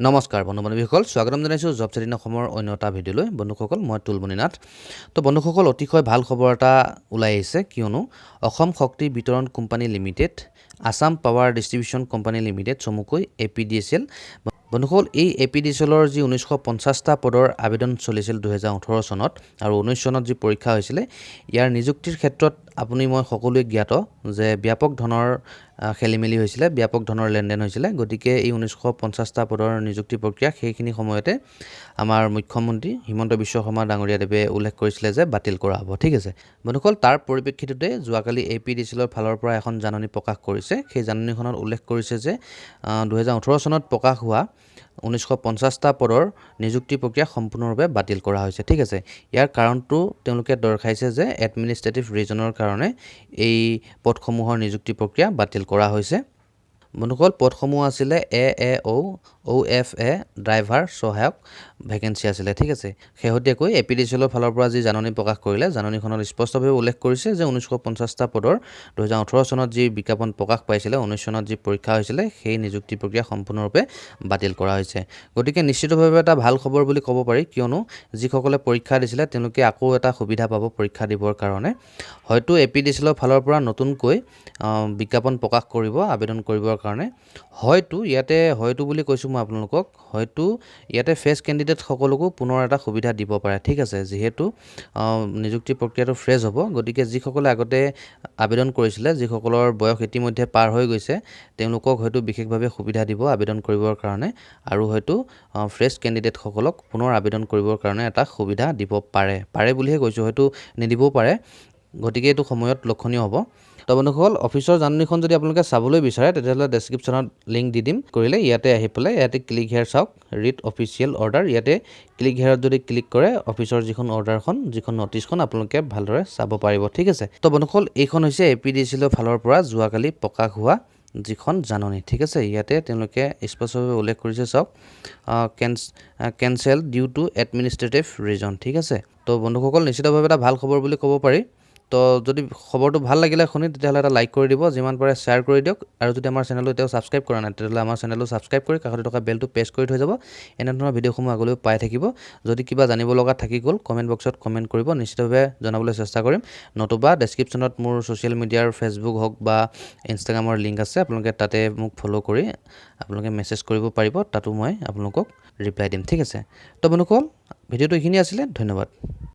নমস্কাৰ বন্ধু-বান্ধৱীসকল, স্বাগতম জনাইছোঁ জব চেটিং অসমৰ অন্য এটা ভিডিঅ'লৈ। বন্ধুসকল, মই তুলমণি নাথ। তো বন্ধুসকল, অতিশয় ভাল খবৰ এটা ওলাই আহিছে, কিয়নো অসম শক্তি বিতৰণ company limited, Assam power distribution company limited, চমুকৈ APDCL। বন্ধুসকল, এই APDCLৰ যি 1950টা পদৰ আবেদন চলিছিল 2018 চনত আৰু 19 চনত যি পৰীক্ষা হৈছিলে, ইয়াৰ নিযুক্তিৰ ক্ষেত্ৰত আপুনি মই সকলোৱে জ্ঞাত যে ব্যাপক ধনৰ খেলিমেলি হৈছিলে, ব্যাপক ধনৰ লেনদেন হৈছিলে। গতিকে এই 1950টা পদৰ নিযুক্তি প্ৰক্ৰিয়া সেইখিনি সময়তে আমাৰ মুখ্যমন্ত্ৰী হিমন্ত বিশ্ব শৰ্মা ডাঙৰীয়াদেৱে উল্লেখ কৰিছিলে যে বাতিল কৰা হ'ব। ঠিক আছে বন্ধুসকল, তাৰ পৰিপ্ৰেক্ষিততে যোৱাকালি APDCLৰ ফালৰ পৰা এখন জাননী প্ৰকাশ কৰিছে। সেই জাননীখনত উল্লেখ কৰিছে যে 2018 চনত প্ৰকাশ হোৱা 1950টা পদৰ নিযুক্তি প্ৰক্ৰিয়া সম্পূৰ্ণৰূপে বাতিল কৰা হৈছে। ঠিক আছে, ইয়াৰ কাৰণটো তেওঁলোকে দৰ্শাইছে যে এডমিনিষ্ট্ৰেটিভ ৰিজনৰ কাৰণে এই পদসমূহৰ নিযুক্তি প্ৰক্ৰিয়া বাতিল কৰা হৈছে। বন্ধুসকল, পদসমূহ আছিলে AAO, OFA, ড্ৰাইভাৰ, সহায়ক ভেকেঞ্চি আছিলে। ঠিক আছে, শেহতীয়াকৈ APDCLৰ ফালৰ পৰা যি জাননী প্ৰকাশ কৰিলে, জাননীখনত স্পষ্টভাৱে উল্লেখ কৰিছে যে 1950টা পদৰ 2018 চনত যি বিজ্ঞাপন প্ৰকাশ পাইছিলে, 19 চনত যি পৰীক্ষা হৈছিলে, সেই নিযুক্তি প্ৰক্ৰিয়া সম্পূৰ্ণৰূপে বাতিল কৰা হৈছে। গতিকে নিশ্চিতভাৱে এটা ভাল খবৰ বুলি ক'ব পাৰি, কিয়নো যিসকলে পৰীক্ষা দিছিলে তেওঁলোকে আকৌ এটা সুবিধা পাব পৰীক্ষা দিবৰ কাৰণে। হয়তো APDCLৰ ফালৰ পৰা নতুনকৈ বিজ্ঞাপন প্ৰকাশ কৰিব আবেদন কৰিবৰ কাৰণে। হয়তো বুলি কৈছোঁ মই আপোনালোকক, হয়তো ইয়াতে ফ্ৰেছ কেণ্ডিডেটসকলকো পুনৰ এটা সুবিধা দিব পাৰে। ঠিক আছে, যিহেতু নিযুক্তি প্ৰক্ৰিয়াটো ফ্ৰেছ হ'ব। গতিকে যিসকলে আগতে আবেদন কৰিছিলে, যিসকলৰ বয়স ইতিমধ্যে পাৰ হৈ গৈছে, তেওঁলোকক হয়তো বিশেষভাৱে সুবিধা দিব আবেদন কৰিবৰ কাৰণে, আৰু হয়তো ফ্ৰেছ কেণ্ডিডেটসকলক পুনৰ আবেদন কৰিবৰ কাৰণে এটা সুবিধা দিব পাৰে বুলিহে কৈছোঁ, হয়তো নিদিবও পাৰে। গতিকে এইটো সময়ত লক্ষণীয় হ'ব। তো বন্ধুসকল, অফিচৰ জাননীখন যদি আপোনালোকে চাবলৈ বিচাৰে, তেতিয়াহ'লে ডেছক্ৰিপশ্যনত লিংক দি দিম। কৰিলে ইয়াতে আহি পেলাই ইয়াতে ক্লিক হেয়াৰ চাওক, ৰিড অফিচিয়েল অৰ্ডাৰ। ইয়াতে ক্লিক হেয়াৰত যদি ক্লিক কৰে, অফিচৰ যিখন অৰ্ডাৰখন, যিখন নটিছখন আপোনালোকে ভালদৰে চাব পাৰিব। ঠিক আছে, তো বন্ধুসকল, এইখন হৈছে APDCLৰ ফালৰ পৰা যোৱাকালি প্ৰকাশ হোৱা যিখন জাননী। ঠিক আছে, ইয়াতে তেওঁলোকে স্পষ্টভাৱে উল্লেখ কৰিছে, চাওক, cancel due to administrative reason. ঠিক আছে, তো বন্ধুসকল, নিশ্চিতভাৱে এটা ভাল খবৰ বুলি ক'ব পাৰি। তো যদি খবৰটো ভাল লাগিলে শুনি, তেতিয়াহ'লে এটা লাইক কৰি দিব, যিমান পাৰে শ্বেয়াৰ কৰি দিয়ক, আৰু যদি আমাৰ চেনেলটো এতিয়াও ছাবস্ক্ৰাইব কৰা নাই, তেতিয়াহ'লে আমাৰ চেনেলটো ছাবস্ক্ৰাইব কৰি কাষতে থকা বেলটো প্ৰেছ কৰি থৈ যাব। এনেধৰণৰ ভিডিঅ'সমূহ আগলৈও পাই থাকিব। যদি কিবা জানিব লগা থাকি গ'ল, কমেণ্ট বক্সত কমেণ্ট কৰিব, নিশ্চিতভাৱে জনাবলৈ চেষ্টা কৰিম। নতুবা ডেছক্ৰিপশ্যনত মোৰ ছ'চিয়েল মিডিয়াৰ ফেচবুক হওক বা ইনষ্টাগ্ৰামৰ লিংক আছে, আপোনালোকে তাতে মোক ফ'ল' কৰি আপোনালোকে মেছেজ কৰিব পাৰিব, তাতো মই আপোনালোকক ৰিপ্লাই দিম। ঠিক আছে, তো বন্ধুসকল, ভিডিঅ'টো এইখিনি আছিলে। ধন্যবাদ।